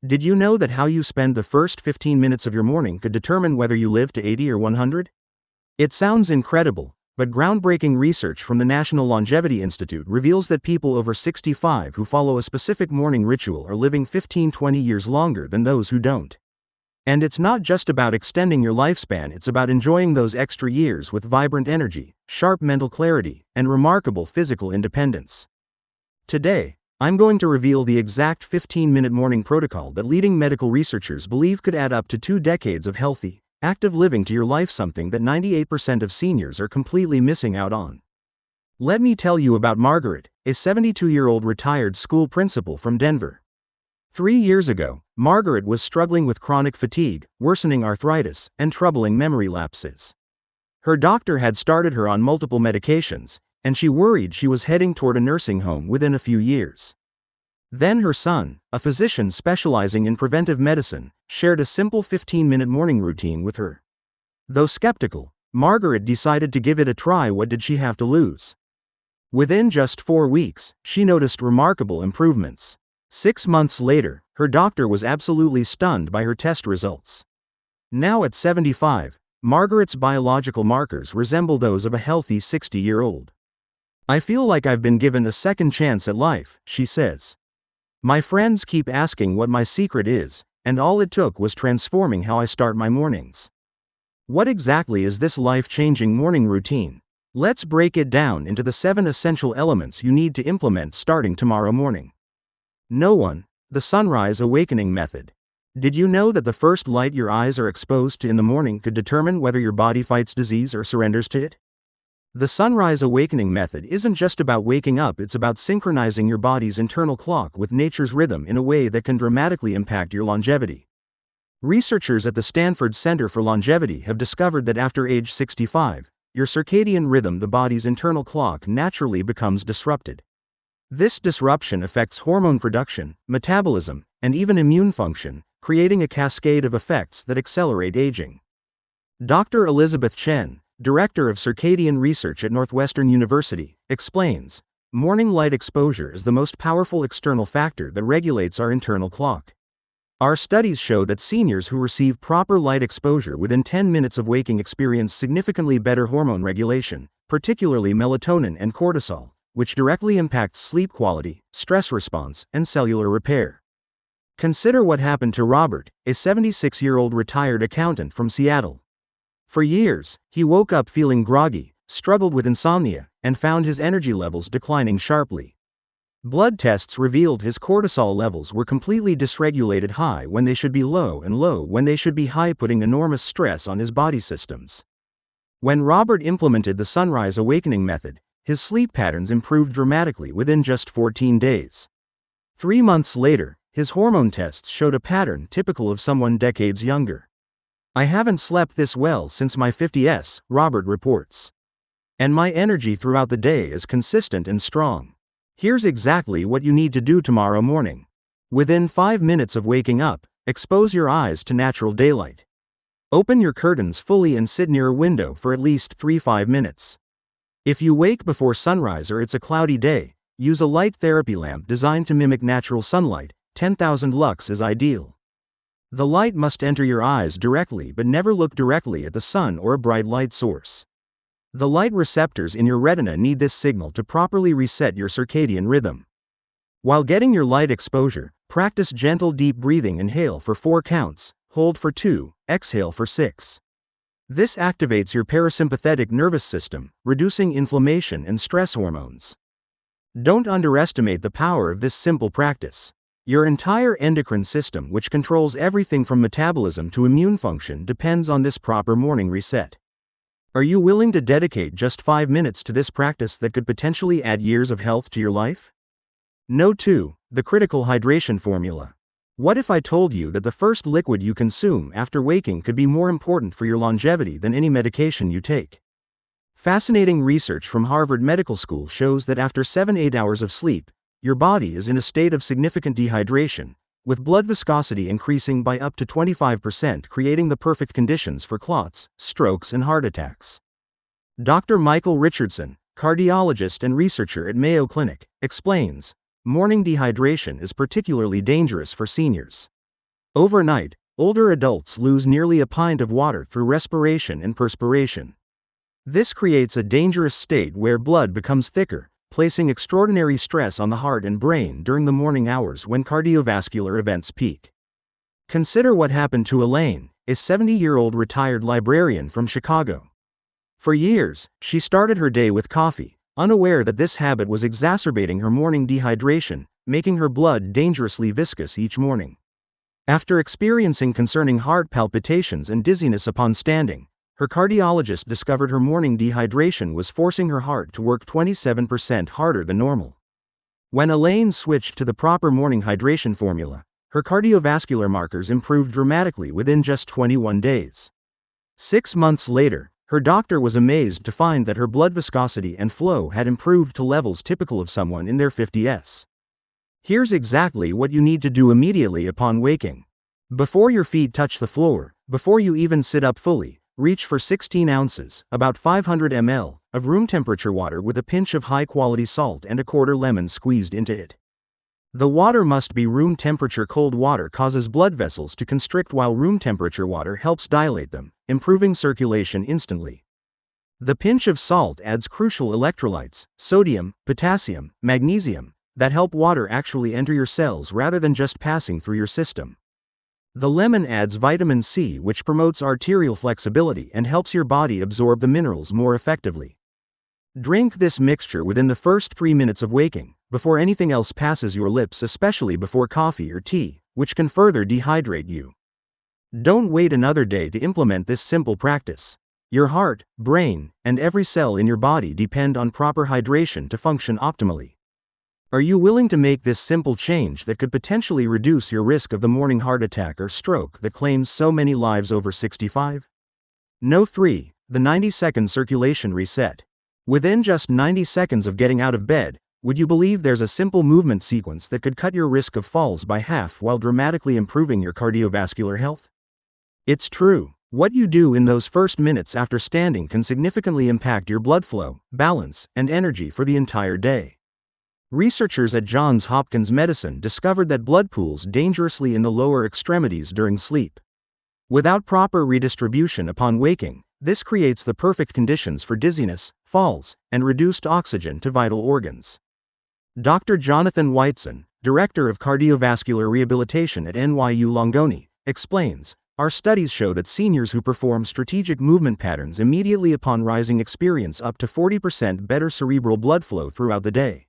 Did you know that how you spend the first 15 minutes of your morning could determine whether you live to 80 or 100? It sounds incredible, but groundbreaking research from the National Longevity Institute reveals that people over 65 who follow a specific morning ritual are living 15-20 years longer than those who don't. And it's not just about extending your lifespan, it's about enjoying those extra years with vibrant energy, sharp mental clarity, and remarkable physical independence. Today, I'm going to reveal the exact 15-minute morning protocol that leading medical researchers believe could add up to 2 decades of healthy, active living to your life, something that 98% of seniors are completely missing out on. Let me tell you about Margaret, a 72-year-old retired school principal from Denver. 3 years ago, Margaret was struggling with chronic fatigue, worsening arthritis, and troubling memory lapses. Her doctor had started her on multiple medications, and she worried she was heading toward a nursing home within a few years. Then her son, a physician specializing in preventive medicine, shared a simple 15-minute morning routine with her. Though skeptical, Margaret decided to give it a try. What did she have to lose? Within just 4 weeks, she noticed remarkable improvements. 6 months later, her doctor was absolutely stunned by her test results. Now at 75, Margaret's biological markers resemble those of a healthy 60-year-old. "I feel like I've been given a second chance at life," she says. "My friends keep asking what my secret is, and all it took was transforming how I start my mornings." What exactly is this life-changing morning routine? Let's break it down into the 7 essential elements you need to implement starting tomorrow morning. No 1. The sunrise awakening method. Did you know that the first light your eyes are exposed to in the morning could determine whether your body fights disease or surrenders to it? The sunrise awakening method isn't just about waking up, it's about synchronizing your body's internal clock with nature's rhythm in a way that can dramatically impact your longevity. Researchers at the Stanford Center for Longevity have discovered that after age 65, your circadian rhythm, the body's internal clock, naturally becomes disrupted. This disruption affects hormone production, metabolism, and even immune function, creating a cascade of effects that accelerate aging. Dr. Elizabeth Chen, Director of Circadian Research at Northwestern University, explains, "Morning light exposure is the most powerful external factor that regulates our internal clock. Our studies show that seniors who receive proper light exposure within 10 minutes of waking experience significantly better hormone regulation, particularly melatonin and cortisol, which directly impacts sleep quality, stress response, and cellular repair." Consider what happened to Robert, a 76-year-old retired accountant from Seattle. For years, he woke up feeling groggy, struggled with insomnia, and found his energy levels declining sharply. Blood tests revealed his cortisol levels were completely dysregulated, high when they should be low and low when they should be high, putting enormous stress on his body systems. When Robert implemented the sunrise awakening method, his sleep patterns improved dramatically within just 14 days. 3 months later, his hormone tests showed a pattern typical of someone decades younger. "I haven't slept this well since my 50s, Robert reports. And my energy throughout the day is consistent and strong." Here's exactly what you need to do tomorrow morning. Within 5 minutes of waking up, expose your eyes to natural daylight. Open your curtains fully and sit near a window for at least 3-5 minutes. If you wake before sunrise or it's a cloudy day, use a light therapy lamp designed to mimic natural sunlight. 10,000 lux is ideal. The light must enter your eyes directly, but never look directly at the sun or a bright light source. The light receptors in your retina need this signal to properly reset your circadian rhythm. While getting your light exposure, practice gentle deep breathing. Inhale for 4 counts, hold for 2, exhale for 6. This activates your parasympathetic nervous system, reducing inflammation and stress hormones. Don't underestimate the power of this simple practice. Your entire endocrine system, which controls everything from metabolism to immune function, depends on this proper morning reset. Are you willing to dedicate just 5 minutes to this practice that could potentially add years of health to your life? No. 2. The critical hydration formula. What if I told you that the first liquid you consume after waking could be more important for your longevity than any medication you take? Fascinating research from Harvard Medical School shows that after 7-8 hours of sleep, your body is in a state of significant dehydration, with blood viscosity increasing by up to 25%, creating the perfect conditions for clots, strokes, and heart attacks. Dr. Michael Richardson, cardiologist and researcher at Mayo Clinic, explains, morning dehydration is particularly dangerous for seniors. Overnight, older adults lose nearly a pint of water through respiration and perspiration. This creates a dangerous state where blood becomes thicker, placing extraordinary stress on the heart and brain during the morning hours when cardiovascular events peak. Consider what happened to Elaine, a 70-year-old retired librarian from Chicago. For years, she started her day with coffee, unaware that this habit was exacerbating her morning dehydration, making her blood dangerously viscous each morning. After experiencing concerning heart palpitations and dizziness upon standing, her cardiologist discovered her morning dehydration was forcing her heart to work 27% harder than normal. When Elaine switched to the proper morning hydration formula, her cardiovascular markers improved dramatically within just 21 days. 6 months later, her doctor was amazed to find that her blood viscosity and flow had improved to levels typical of someone in their 50s. Here's exactly what you need to do immediately upon waking. Before your feet touch the floor, before you even sit up fully, reach for 16 ounces, about 500 ml, of room temperature water with a pinch of high-quality salt and a quarter lemon squeezed into it. The water must be room temperature. Cold water causes blood vessels to constrict while room temperature water helps dilate them, improving circulation instantly. The pinch of salt adds crucial electrolytes, sodium, potassium, magnesium, that help water actually enter your cells rather than just passing through your system. The lemon adds vitamin C, which promotes arterial flexibility and helps your body absorb the minerals more effectively. Drink this mixture within the first 3 minutes of waking, before anything else passes your lips, especially before coffee or tea, which can further dehydrate you. Don't wait another day to implement this simple practice. Your heart, brain, and every cell in your body depend on proper hydration to function optimally. Are you willing to make this simple change that could potentially reduce your risk of the morning heart attack or stroke that claims so many lives over 65? No. 3. The 90-second circulation reset. Within just 90 seconds of getting out of bed, would you believe there's a simple movement sequence that could cut your risk of falls by half while dramatically improving your cardiovascular health? It's true. What you do in those first minutes after standing can significantly impact your blood flow, balance, and energy for the entire day. Researchers at Johns Hopkins Medicine discovered that blood pools dangerously in the lower extremities during sleep. Without proper redistribution upon waking, this creates the perfect conditions for dizziness, falls, and reduced oxygen to vital organs. Dr. Jonathan Whiteson, Director of Cardiovascular Rehabilitation at NYU Langone, explains, "Our studies show that seniors who perform strategic movement patterns immediately upon rising experience up to 40% better cerebral blood flow throughout the day.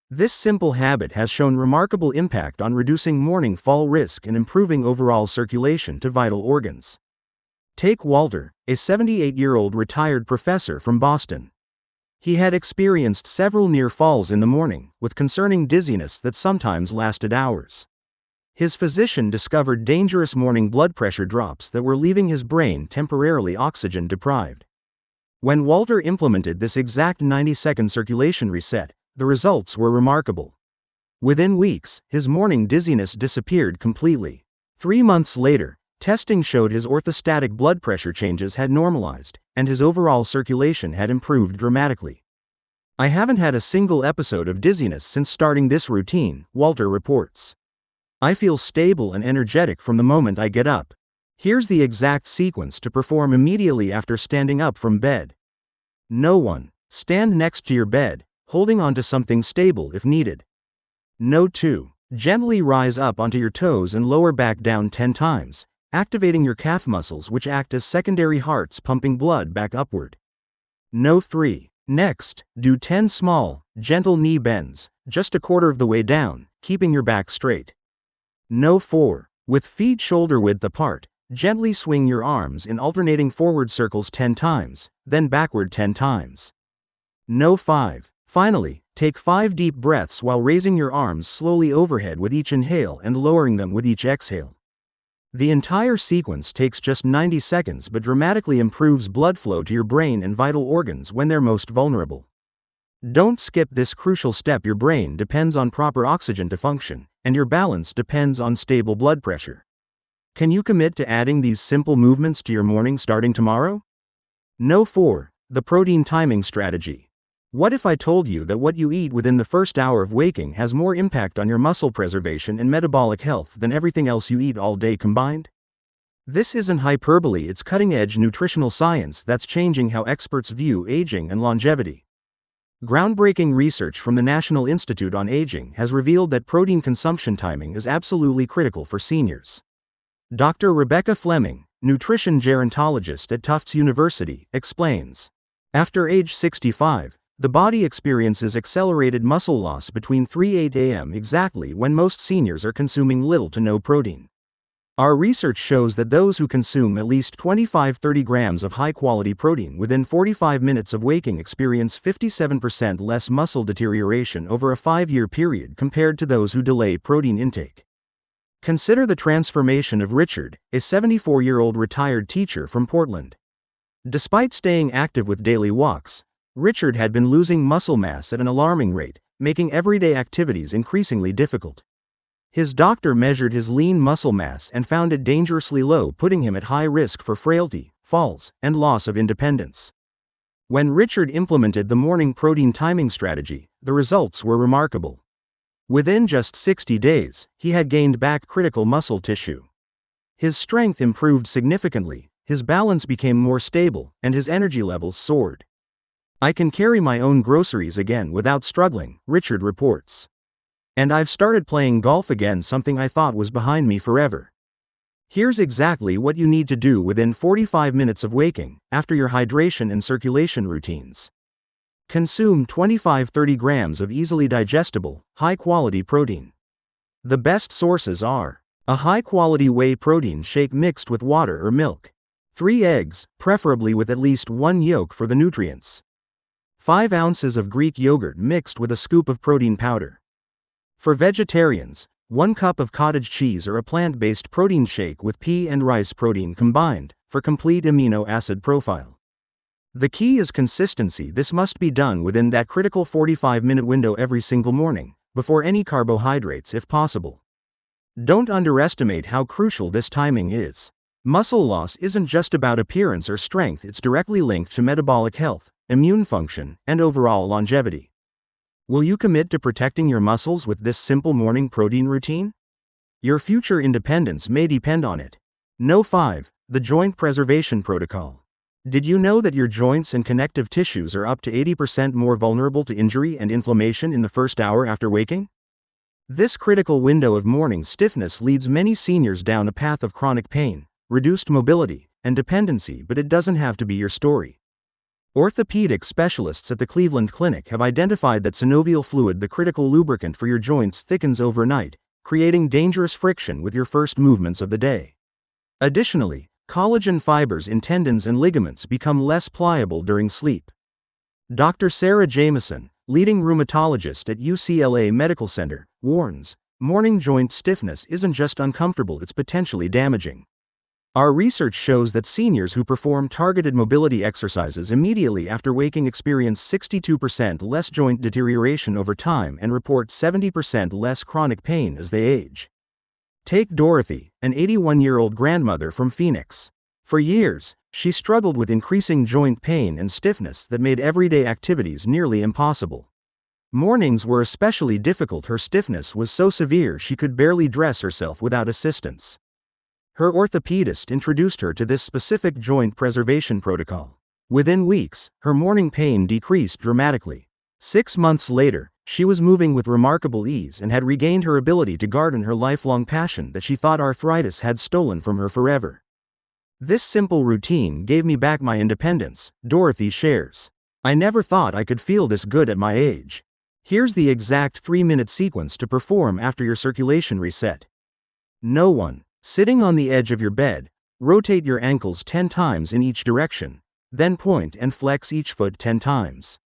This simple habit has shown remarkable impact on reducing morning fall risk and improving overall circulation to vital organs." Take Walter, a 78-year-old retired professor from Boston. He had experienced several near falls in the morning, with concerning dizziness that sometimes lasted hours. His physician discovered dangerous morning blood pressure drops that were leaving his brain temporarily oxygen deprived. When Walter implemented this exact 90-second circulation reset, the results were remarkable. Within weeks, his morning dizziness disappeared completely. 3 months later, testing showed his orthostatic blood pressure changes had normalized, and his overall circulation had improved dramatically. "I haven't had a single episode of dizziness since starting this routine," Walter reports. "I feel stable and energetic from the moment I get up." Here's the exact sequence to perform immediately after standing up from bed. No. 1. Stand next to your bed, holding onto something stable if needed. No. 2. Gently rise up onto your toes and lower back down 10 times, activating your calf muscles which act as secondary hearts pumping blood back upward. No. 3. Next, do 10 small, gentle knee bends, just a quarter of the way down, keeping your back straight. No. 4. With feet shoulder width apart, gently swing your arms in alternating forward circles 10 times, then backward 10 times. No. 5. Finally, take 5 deep breaths while raising your arms slowly overhead with each inhale and lowering them with each exhale. The entire sequence takes just 90 seconds but dramatically improves blood flow to your brain and vital organs when they're most vulnerable. Don't skip this crucial step. Your brain depends on proper oxygen to function, and your balance depends on stable blood pressure. Can you commit to adding these simple movements to your morning starting tomorrow? No. 4. The protein timing strategy. What if I told you that what you eat within the first hour of waking has more impact on your muscle preservation and metabolic health than everything else you eat all day combined? This isn't hyperbole, it's cutting-edge nutritional science that's changing how experts view aging and longevity. Groundbreaking research from the National Institute on Aging has revealed that protein consumption timing is absolutely critical for seniors. Dr. Rebecca Fleming, nutrition gerontologist at Tufts University, explains. After age 65, the body experiences accelerated muscle loss between 3-8 a.m. exactly when most seniors are consuming little to no protein. Our research shows that those who consume at least 25-30 grams of high-quality protein within 45 minutes of waking experience 57% less muscle deterioration over a 5-year period compared to those who delay protein intake. Consider the transformation of Richard, a 74-year-old retired teacher from Portland. Despite staying active with daily walks, Richard had been losing muscle mass at an alarming rate, making everyday activities increasingly difficult. His doctor measured his lean muscle mass and found it dangerously low, putting him at high risk for frailty, falls, and loss of independence. When Richard implemented the morning protein timing strategy, the results were remarkable. Within just 60 days, he had gained back critical muscle tissue. His strength improved significantly, his balance became more stable, and his energy levels soared. "I can carry my own groceries again without struggling," Richard reports. "And I've started playing golf again, something I thought was behind me forever." Here's exactly what you need to do within 45 minutes of waking, after your hydration and circulation routines. Consume 25-30 grams of easily digestible, high-quality protein. The best sources are a high-quality whey protein shake mixed with water or milk, 3 eggs, preferably with at least 1 yolk for the nutrients, 5 ounces of Greek yogurt mixed with a scoop of protein powder. For vegetarians, 1 cup of cottage cheese or a plant-based protein shake with pea and rice protein combined, for complete amino acid profile. The key is consistency. This must be done within that critical 45-minute window every single morning, before any carbohydrates if possible. Don't underestimate how crucial this timing is. Muscle loss isn't just about appearance or strength, it's directly linked to metabolic health, immune function, and overall longevity. Will you commit to protecting your muscles with this simple morning protein routine? Your future independence may depend on it. No. 5. The Joint Preservation Protocol. Did you know that your joints and connective tissues are up to 80% more vulnerable to injury and inflammation in the first hour after waking? This critical window of morning stiffness leads many seniors down a path of chronic pain, reduced mobility, and dependency, but it doesn't have to be your story. Orthopedic specialists at the Cleveland Clinic have identified that synovial fluid, the critical lubricant for your joints, thickens overnight, creating dangerous friction with your first movements of the day. Additionally, collagen fibers in tendons and ligaments become less pliable during sleep. Dr. Sarah Jameson, leading rheumatologist at UCLA Medical Center, warns, morning joint stiffness isn't just uncomfortable, it's potentially damaging. Our research shows that seniors who perform targeted mobility exercises immediately after waking experience 62% less joint deterioration over time and report 70% less chronic pain as they age. Take Dorothy, an 81-year-old grandmother from Phoenix. For years, she struggled with increasing joint pain and stiffness that made everyday activities nearly impossible. Mornings were especially difficult. Her stiffness was so severe she could barely dress herself without assistance. Her orthopedist introduced her to this specific joint preservation protocol. Within weeks, her morning pain decreased dramatically. 6 months later, she was moving with remarkable ease and had regained her ability to garden, her lifelong passion that she thought arthritis had stolen from her forever. "This simple routine gave me back my independence," Dorothy shares. "I never thought I could feel this good at my age." Here's the exact 3-minute sequence to perform after your circulation reset. No. 1. Sitting on the edge of your bed, rotate your ankles 10 times in each direction, then point and flex each foot 10 times.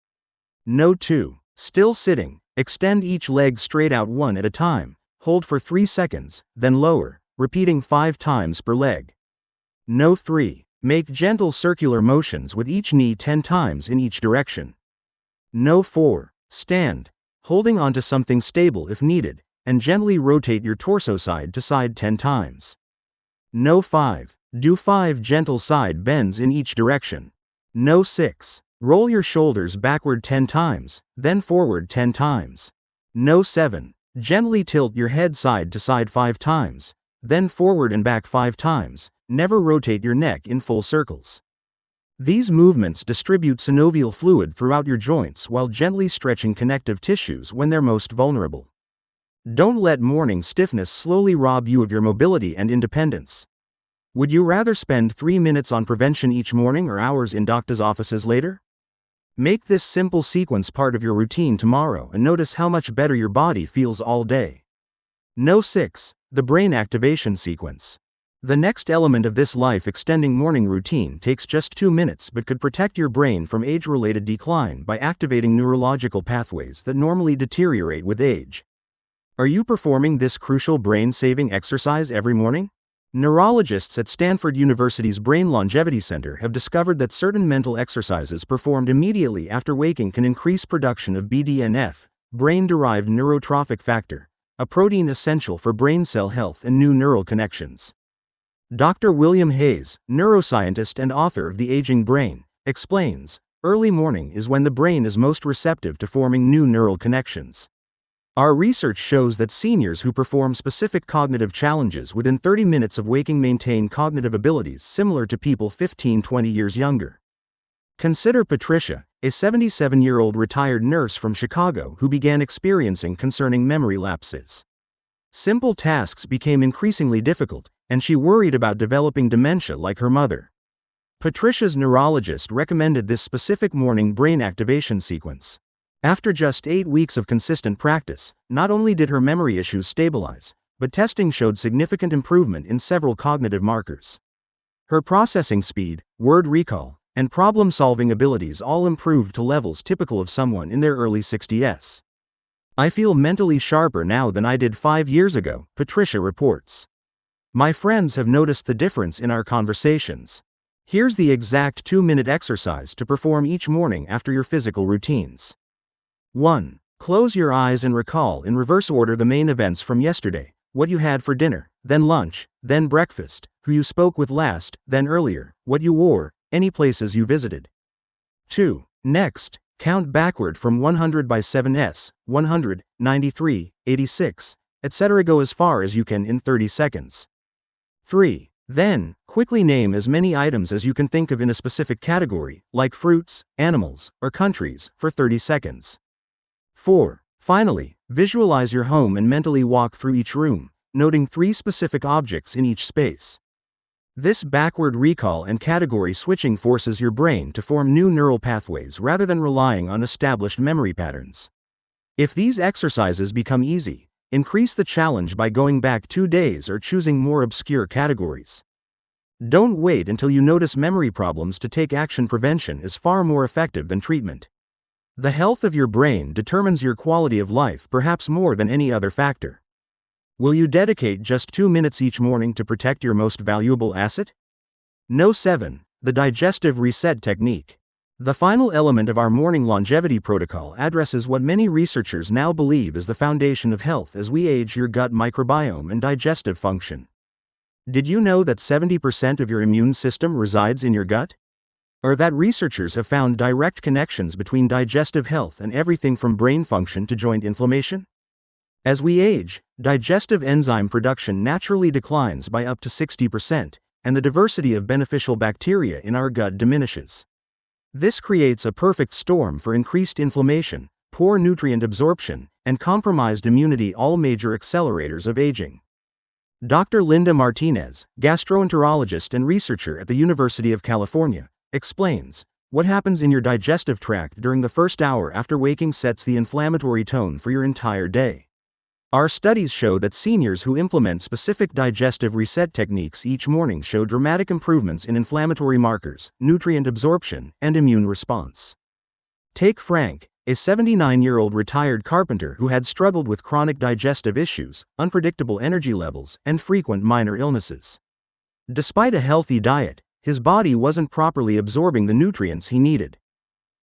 No. 2. Still sitting, extend each leg straight out one at a time, hold for 3 seconds, then lower, repeating 5 times per leg. No. 3. Make gentle circular motions with each knee 10 times in each direction. No. 4. Stand, holding onto something stable if needed, and gently rotate your torso side to side 10 times. No. 5. Do 5 gentle side bends in each direction. No. 6. Roll your shoulders backward 10 times, then forward 10 times. No. 7. Gently tilt your head side to side 5 times, then forward and back 5 times. Never rotate your neck in full circles. These movements distribute synovial fluid throughout your joints while gently stretching connective tissues when they're most vulnerable. Don't let morning stiffness slowly rob you of your mobility and independence. Would you rather spend 3 minutes on prevention each morning or hours in doctor's offices later? Make this simple sequence part of your routine tomorrow and notice how much better your body feels all day. No. 6. The brain activation sequence. The next element of this life-extending morning routine takes just 2 minutes but could protect your brain from age-related decline by activating neurological pathways that normally deteriorate with age. Are you performing this crucial brain-saving exercise every morning? Neurologists at Stanford University's Brain Longevity Center have discovered that certain mental exercises performed immediately after waking can increase production of BDNF, brain-derived neurotrophic factor, a protein essential for brain cell health and new neural connections. Dr. William Hayes, neuroscientist and author of The Aging Brain, explains, early morning is when the brain is most receptive to forming new neural connections. Our research shows that seniors who perform specific cognitive challenges within 30 minutes of waking maintain cognitive abilities similar to people 15-20 years younger. Consider Patricia, a 77-year-old retired nurse from Chicago who began experiencing concerning memory lapses. Simple tasks became increasingly difficult, and she worried about developing dementia like her mother. Patricia's neurologist recommended this specific morning brain activation sequence. After just 8 weeks of consistent practice, not only did her memory issues stabilize, but testing showed significant improvement in several cognitive markers. Her processing speed, word recall, and problem-solving abilities all improved to levels typical of someone in their early 60s. I feel mentally sharper now than I did 5 years ago, Patricia reports. My friends have noticed the difference in our conversations. Here's the exact 2-minute exercise to perform each morning after your physical routines. 1. Close your eyes and recall in reverse order the main events from yesterday, what you had for dinner, then lunch, then breakfast, who you spoke with last, then earlier, what you wore, any places you visited. 2. Next, count backward from 100 by 7s, 100, 93, 86, etc. Go as far as you can in 30 seconds. 3. Then, quickly name as many items as you can think of in a specific category, like fruits, animals, or countries, for 30 seconds. 4. Finally, visualize your home and mentally walk through each room, noting 3 specific objects in each space. This backward recall and category switching forces your brain to form new neural pathways rather than relying on established memory patterns. If these exercises become easy, increase the challenge by going back 2 days or choosing more obscure categories. Don't wait until you notice memory problems to take action. Prevention is far more effective than treatment. The health of your brain determines your quality of life perhaps more than any other factor. Will you dedicate just 2 minutes each morning to protect your most valuable asset? No. 7. The digestive reset technique. The final element of our morning longevity protocol addresses what many researchers now believe is the foundation of health as we age: your gut microbiome and digestive function. Did you know that 70% of your immune system resides in your gut? Or that researchers have found direct connections between digestive health and everything from brain function to joint inflammation? As we age, digestive enzyme production naturally declines by up to 60%, and the diversity of beneficial bacteria in our gut diminishes. This creates a perfect storm for increased inflammation, poor nutrient absorption, and compromised immunity, all major accelerators of aging. Dr. Linda Martinez, gastroenterologist and researcher at the University of California, explains, what happens in your digestive tract during the first hour after waking sets the inflammatory tone for your entire day. Our studies show that seniors who implement specific digestive reset techniques each morning show dramatic improvements in inflammatory markers, nutrient absorption, and immune response. Take Frank, a 79-year-old retired carpenter who had struggled with chronic digestive issues, unpredictable energy levels, and frequent minor illnesses. Despite a healthy diet, his body wasn't properly absorbing the nutrients he needed.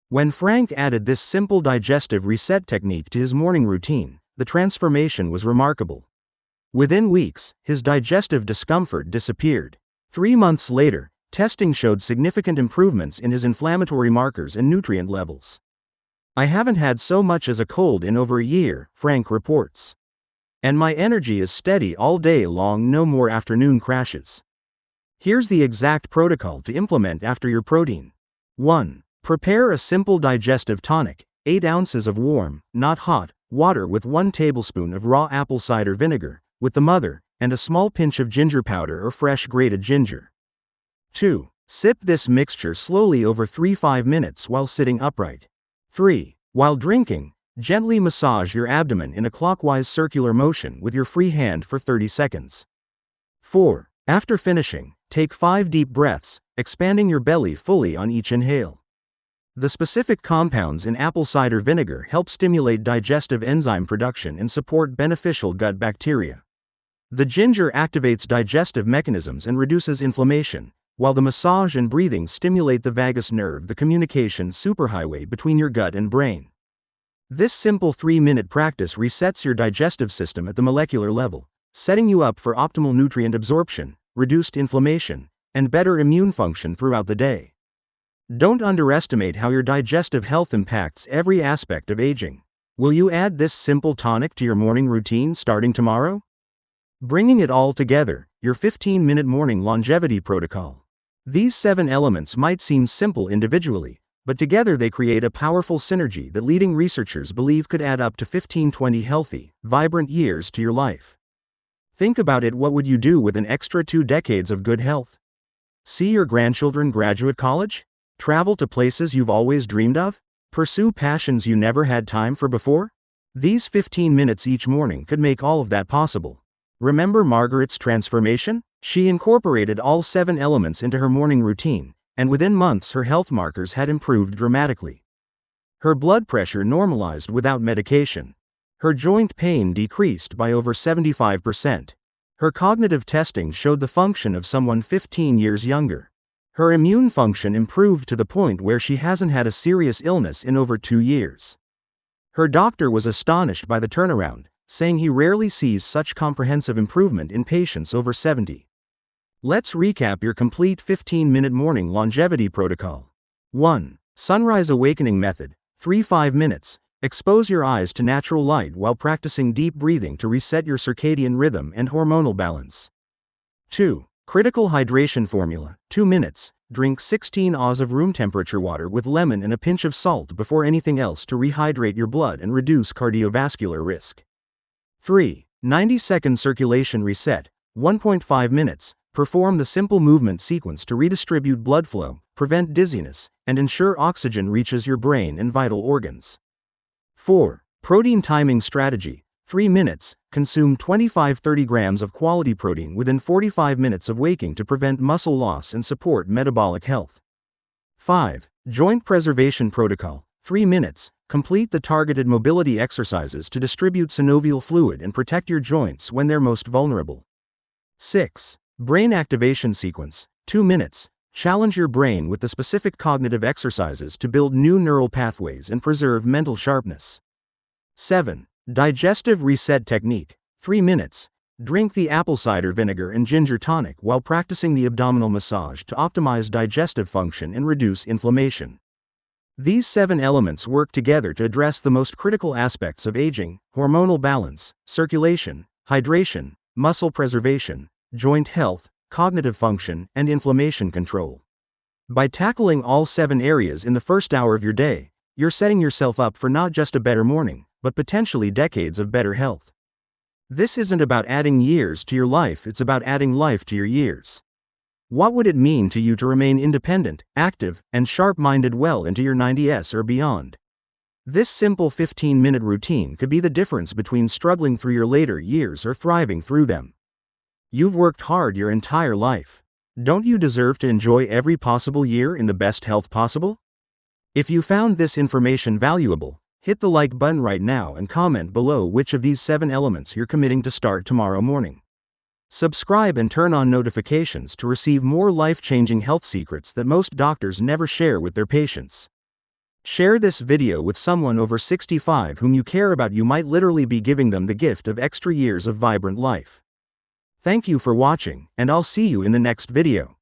When Frank added this simple digestive reset technique to his morning routine, the transformation was remarkable. Within weeks, his digestive discomfort disappeared. 3 months later, Testing showed significant improvements in his inflammatory markers and nutrient levels. "I haven't had so much as a cold in over a year," Frank reports. "And my energy is steady all day long, no more afternoon crashes." Here's the exact protocol to implement after your protein. 1. Prepare a simple digestive tonic, 8 ounces of warm, not hot, water with 1 tablespoon of raw apple cider vinegar, with the mother, and a small pinch of ginger powder or fresh grated ginger. 2. Sip this mixture slowly over 3-5 minutes while sitting upright. 3. While drinking, gently massage your abdomen in a clockwise circular motion with your free hand for 30 seconds. 4. After finishing, take 5 deep breaths, expanding your belly fully on each inhale. The specific compounds in apple cider vinegar help stimulate digestive enzyme production and support beneficial gut bacteria. The ginger activates digestive mechanisms and reduces inflammation, while the massage and breathing stimulate the vagus nerve, the communication superhighway between your gut and brain. This simple 3-minute practice resets your digestive system at the molecular level, setting you up for optimal nutrient absorption, reduced inflammation, and better immune function throughout the day. Don't underestimate how your digestive health impacts every aspect of aging. Will you add this simple tonic to your morning routine starting tomorrow? Bringing it all together, your 15-minute morning longevity protocol. These 7 elements might seem simple individually, but together they create a powerful synergy that leading researchers believe could add up to 15-20 healthy, vibrant years to your life. Think about it: what would you do with an extra 2 decades of good health? See your grandchildren graduate college? Travel to places you've always dreamed of? Pursue passions you never had time for before? These 15 minutes each morning could make all of that possible. Remember Margaret's transformation? She incorporated all 7 elements into her morning routine, and within months her health markers had improved dramatically. Her blood pressure normalized without medication. Her joint pain decreased by over 75%. Her cognitive testing showed the function of someone 15 years younger. Her immune function improved to the point where she hasn't had a serious illness in over 2 years. Her doctor was astonished by the turnaround, saying he rarely sees such comprehensive improvement in patients over 70. Let's recap your complete 15-minute morning longevity protocol. 1. Sunrise Awakening Method, 3-5 minutes. Expose your eyes to natural light while practicing deep breathing to reset your circadian rhythm and hormonal balance. 2. Critical Hydration Formula, 2 minutes. Drink 16 oz of room temperature water with lemon and a pinch of salt before anything else to rehydrate your blood and reduce cardiovascular risk. 3. 90-second circulation reset, 1.5 minutes. Perform the simple movement sequence to redistribute blood flow, prevent dizziness, and ensure oxygen reaches your brain and vital organs. 4. Protein Timing Strategy, 3 minutes. Consume 25-30 grams of quality protein within 45 minutes of waking to prevent muscle loss and support metabolic health. 5. Joint Preservation Protocol, 3 minutes. Complete the targeted mobility exercises to distribute synovial fluid and protect your joints when they're most vulnerable. 6. Brain Activation Sequence, 2 minutes. Challenge your brain with the specific cognitive exercises to build new neural pathways and preserve mental sharpness. 7. Digestive Reset Technique, 3 minutes. Drink the apple cider vinegar and ginger tonic while practicing the abdominal massage to optimize digestive function and reduce inflammation. These 7 elements work together to address the most critical aspects of aging: hormonal balance, circulation, hydration, muscle preservation, joint health, cognitive function, and inflammation control. By tackling all 7 areas in the first hour of your day, you're setting yourself up for not just a better morning, but potentially decades of better health. This isn't about adding years to your life, it's about adding life to your years. What would it mean to you to remain independent, active, and sharp-minded well into your 90s or beyond? This simple 15-minute routine could be the difference between struggling through your later years or thriving through them. You've worked hard your entire life. Don't you deserve to enjoy every possible year in the best health possible? If you found this information valuable, hit the like button right now and comment below which of these 7 elements you're committing to start tomorrow morning. Subscribe and turn on notifications to receive more life-changing health secrets that most doctors never share with their patients. Share this video with someone over 65 whom you care about. You might literally be giving them the gift of extra years of vibrant life. Thank you for watching, and I'll see you in the next video.